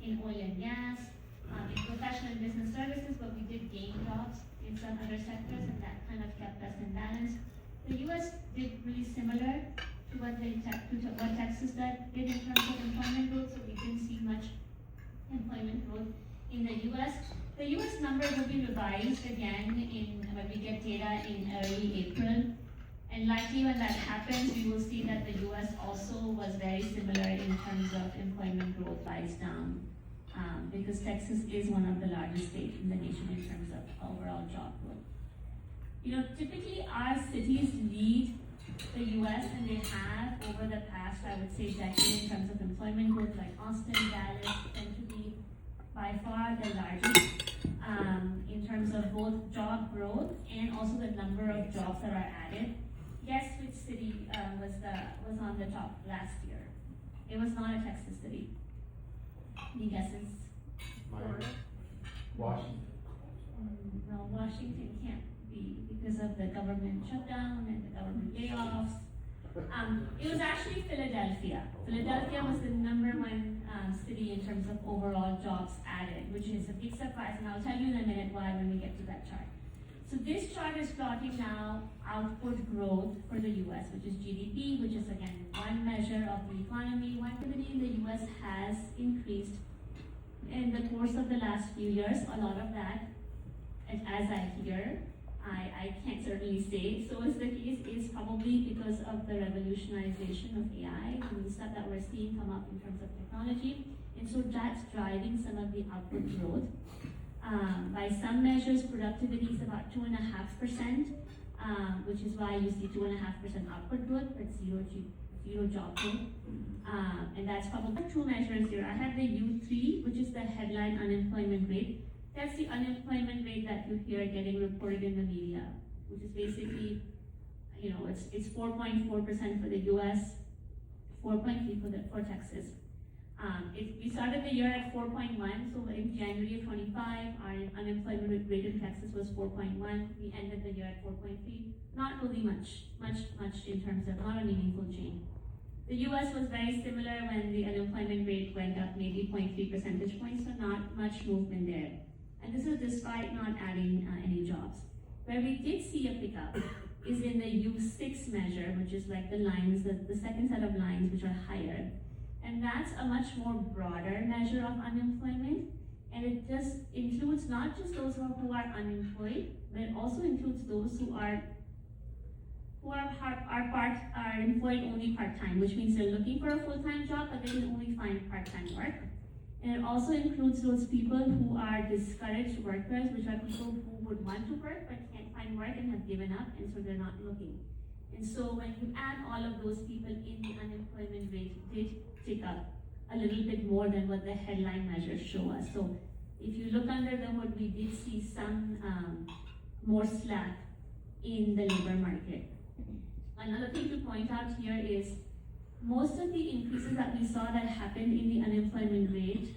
in oil and gas, in professional and business services, but we did gain jobs in some other sectors, and that kind of kept us in balance. The U.S. did really similar to what Texas did in terms of employment growth, so we didn't see much employment growth in the U.S. The U.S. number will be revised again when we get data in early April. And likely when that happens, we will see that the U.S. also was very similar in terms of employment growth lies down, because Texas is one of the largest states in the nation in terms of overall job growth. Typically our cities lead the U.S. and they have over the past, I would say, decade in terms of employment growth, like Austin, Dallas tend to be by far the largest in terms of both job growth and also the number of jobs that are added. Guess which city was on the top last year? It was not a Texas city. Any guesses? Miami. Washington. No, Washington can't be because of the government shutdown and the government layoffs. It was actually Philadelphia. Philadelphia was the #1 city in terms of overall jobs added, which is a big surprise, and I'll tell you in a minute why when we get to that chart. So this chart is plotting now output growth for the U.S., which is GDP, which is again one measure of the economy. One activity in the U.S. has increased in the course of the last few years. A lot of that, as I hear, I can't certainly say so is the case, is probably because of the revolutionization of AI, the new stuff that we're seeing come up in terms of technology. And so that's driving some of the output growth. By some measures, productivity is about 2.5%, which is why you see 2.5% output growth, but zero job growth. And that's probably two measures here. I have the U3, which is the headline unemployment rate. That's the unemployment rate that you hear getting reported in the media, which is basically, it's 4.4% for the US, 4.3 for Texas. We started the year at 4.1, so in January of 25, our unemployment rate in Texas was 4.1. We ended the year at 4.3. Not really much in terms of, not a meaningful change. The US was very similar when the unemployment rate went up maybe 0.3 percentage points, so not much movement there. And this is despite not adding any jobs. Where we did see a pickup is in the U6 measure, which is like the lines, the second set of lines which are higher. And that's a much more broader measure of unemployment. And it just includes not just those who are unemployed, but it also includes those who are employed only part-time, which means they're looking for a full-time job, but they can only find part-time work. And it also includes those people who are discouraged workers, which are people who would want to work but can't find work and have given up, and so they're not looking. And so when you add all of those people in, the unemployment rate did tick up a little bit more than what the headline measures show us. So if you look under the hood, we did see some more slack in the labor market. Another thing to point out here is most of the increases that we saw that happened in the unemployment rate,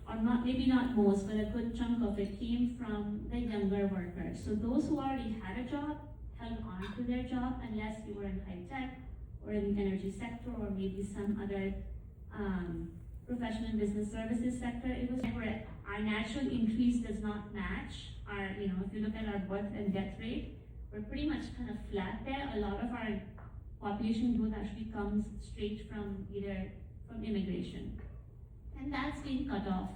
or not, maybe not most, but a good chunk of it came from the younger workers. So those who already had a job held on to their job unless you were in high tech or in the energy sector or maybe some other professional and business services sector. It was where our natural increase does not match our, if you look at our birth and death rate, we're pretty much kind of flat there. A lot of our population growth actually comes straight from immigration. And that's been cut off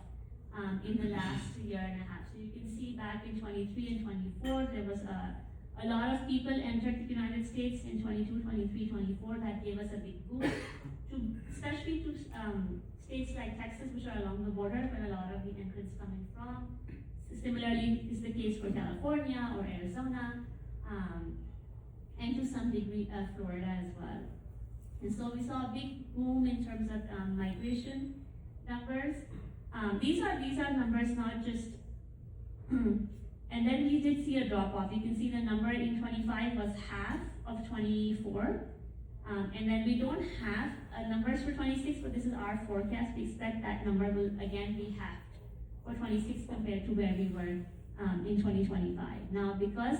in the last year and a half. So you can see back in 23 and 24, there was a lot of people entered the United States in 22, 23, 24. That gave us a big boost, especially to states like Texas, which are along the border, where a lot of the entrants coming from. Similarly, is the case for California or Arizona, and to some degree Florida as well. And so we saw a big boom in terms of migration numbers. These are numbers, not just, and then we did see a drop off. You can see the number in 25 was half of 24. And then we don't have numbers for 26, but this is our forecast. We expect that number will again be half for 26 compared to where we were in 2025. Now, because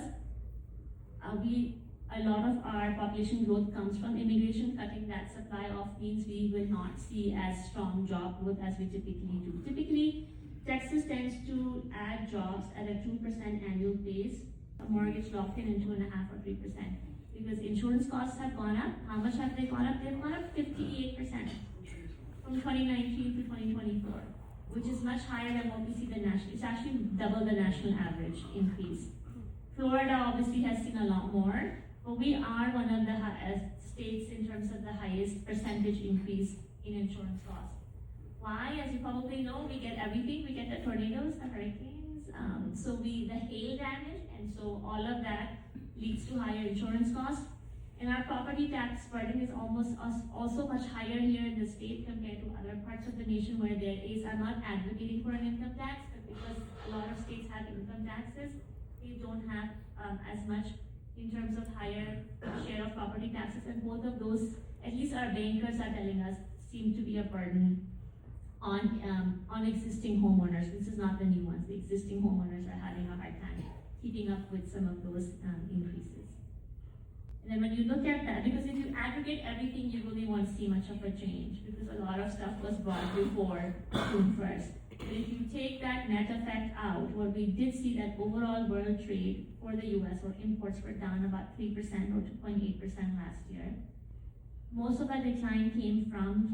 a lot of our population growth comes from immigration. Cutting that supply off means we will not see as strong job growth as we typically do. Typically, Texas tends to add jobs at a 2% annual pace, a mortgage locked in 2.5 or 3%. Because insurance costs have gone up. How much have they gone up? They've gone up 58% from 2019 to 2024, which is much higher than what we see the national. It's actually double the national average increase. Florida obviously has seen a lot more, but we are one of the states in terms of the highest percentage increase in insurance costs. Why? As you probably know, we get everything. We get the tornadoes, the hurricanes, the hail damage, and so all of that leads to higher insurance costs. And our property tax burden is also much higher here in the state compared to other parts of the nation where there is. I'm not advocating for an income tax, but because a lot of states have income taxes, they don't have as much in terms of higher share of property taxes, and both of those, at least our bankers are telling us, seem to be a burden on existing homeowners. This is not the new ones. The existing homeowners are having a hard time keeping up with some of those increases. And then when you look at that, because if you aggregate everything, you really won't see much of a change because a lot of stuff was bought before June 1st. But if you take that net effect out, what we did see that overall world trade for the US or imports were down about 3% or 2.8% last year. Most of that decline came from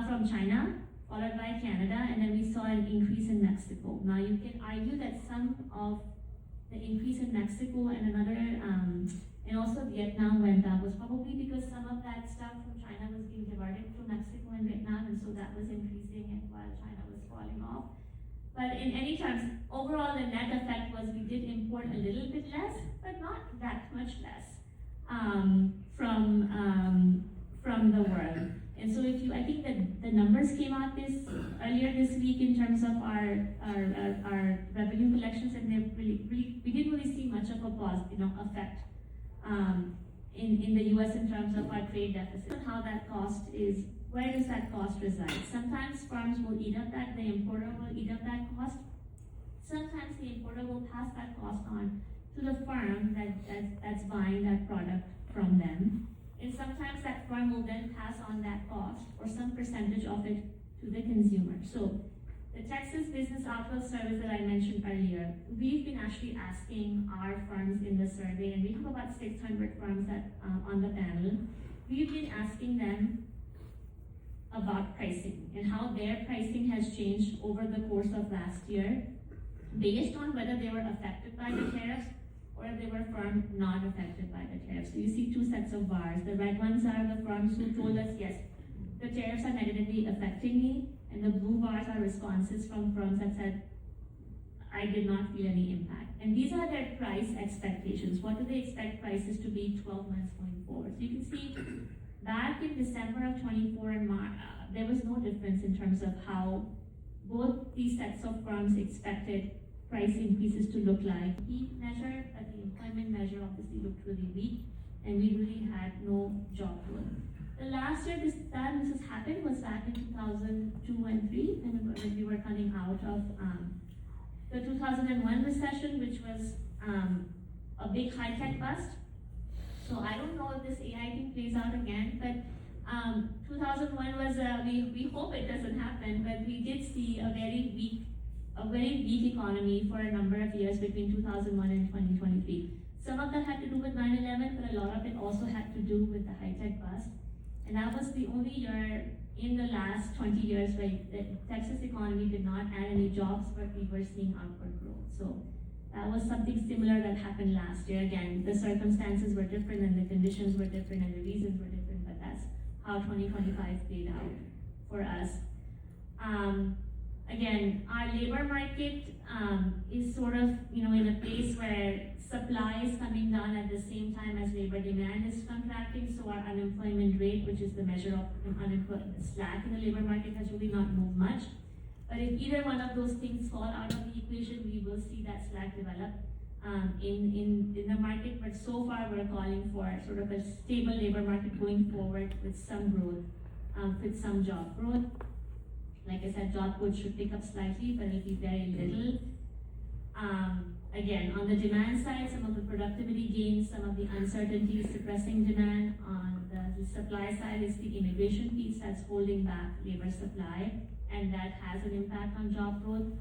from China, followed by Canada, and then we saw an increase in Mexico. Now you can argue that some of the increase in Mexico and and also Vietnam went up was probably because some of that stuff from China was being diverted to Mexico and Vietnam, and so that was increasing and while China was falling off. But in any terms, overall the net effect was we did import a little bit less, but not that much less from the world. And so I think that the numbers came out earlier this week in terms of our revenue collections, and we didn't really see much of a effect in the US in terms of our trade deficit. How that cost is, where does that cost reside? Sometimes firms will eat up the importer will eat up that cost. Sometimes the importer will pass that cost on to the firm that's buying that product from them. And sometimes that firm will then pass on that cost or some percentage of it to the consumer. So the Texas Business Outlook Service that I mentioned earlier, we've been actually asking our firms in the survey, and we have about 600 firms on the panel. We've been asking them about pricing and how their pricing has changed over the course of last year based on whether they were affected by the tariffs or if they were firms not affected by the tariffs. So you see two sets of bars. The red ones are the firms who told us, yes, the tariffs are negatively affecting me, and the blue bars are responses from firms that said, I did not feel any impact. And these are their price expectations. What do they expect prices to be 12 months going forward? So you can see back in December of 24 and March, there was no difference in terms of how both these sets of firms expected price increases to look like. Key measure, but the employment measure obviously looked really weak, and we really had no job growth. The last year this has happened was back in 2002 and 3, when we were coming out of the 2001 recession, which was a big high-tech bust. So I don't know if this AI thing plays out again, but 2001 was, we hope it doesn't happen, but we did see a very weak economy for a number of years between 2001 and 2023. Some of that had to do with 9/11, but a lot of it also had to do with the high-tech bust. And that was the only year in the last 20 years where the Texas economy did not add any jobs, but we were seeing upward growth. So that was something similar that happened last year. Again, the circumstances were different and the conditions were different and the reasons were different, but that's how 2025 played out for us. Again, our labor market is sort of, in a place where supply is coming down at the same time as labor demand is contracting. So our unemployment rate, which is the measure of unemployment, slack in the labor market, has really not moved much. But if either one of those things fall out of the equation, we will see that slack develop in the market. But so far, we're calling for sort of a stable labor market going forward with some growth, with some job growth. Like I said, job growth should pick up slightly, but it'll be very little. again, on the demand side, some of the productivity gains, some of the uncertainty suppressing demand. On the supply side is the immigration piece that's holding back labor supply, and that has an impact on job growth.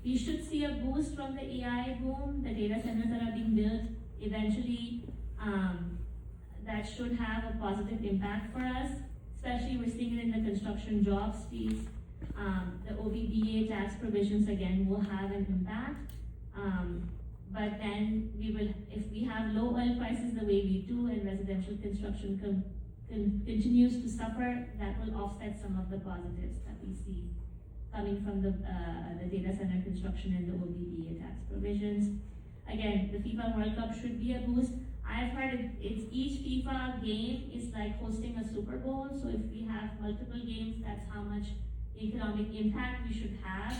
We should see a boost from the AI boom, the data centers that are being built. Eventually, that should have a positive impact for us, especially we're seeing it in the construction jobs piece. The OBBA tax provisions again will have an impact. But then we will, if we have low oil prices the way we do and residential construction continues to suffer, that will offset some of the positives that we see coming from the data center construction and the OBBA tax provisions. Again, the FIFA World Cup should be a boost. I've heard it's each FIFA game is like hosting a Super Bowl. So if we have multiple games, that's how much economic impact we should have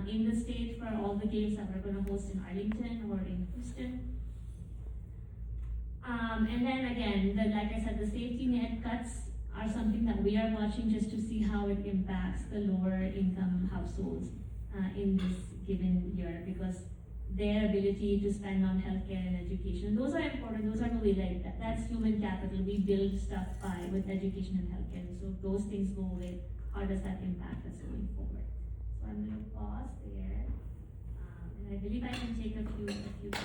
in the state for all the games that we're going to host in Arlington or in Houston. And then again, like I said, the safety net cuts are something that we are watching just to see how it impacts the lower income households in this given year, because their ability to spend on healthcare and education, those are important, those are really like that. That's human capital. We build stuff with education and healthcare. So if those things go away, how does that impact us going forward? So I'm going to pause there, and I believe I can take a few questions.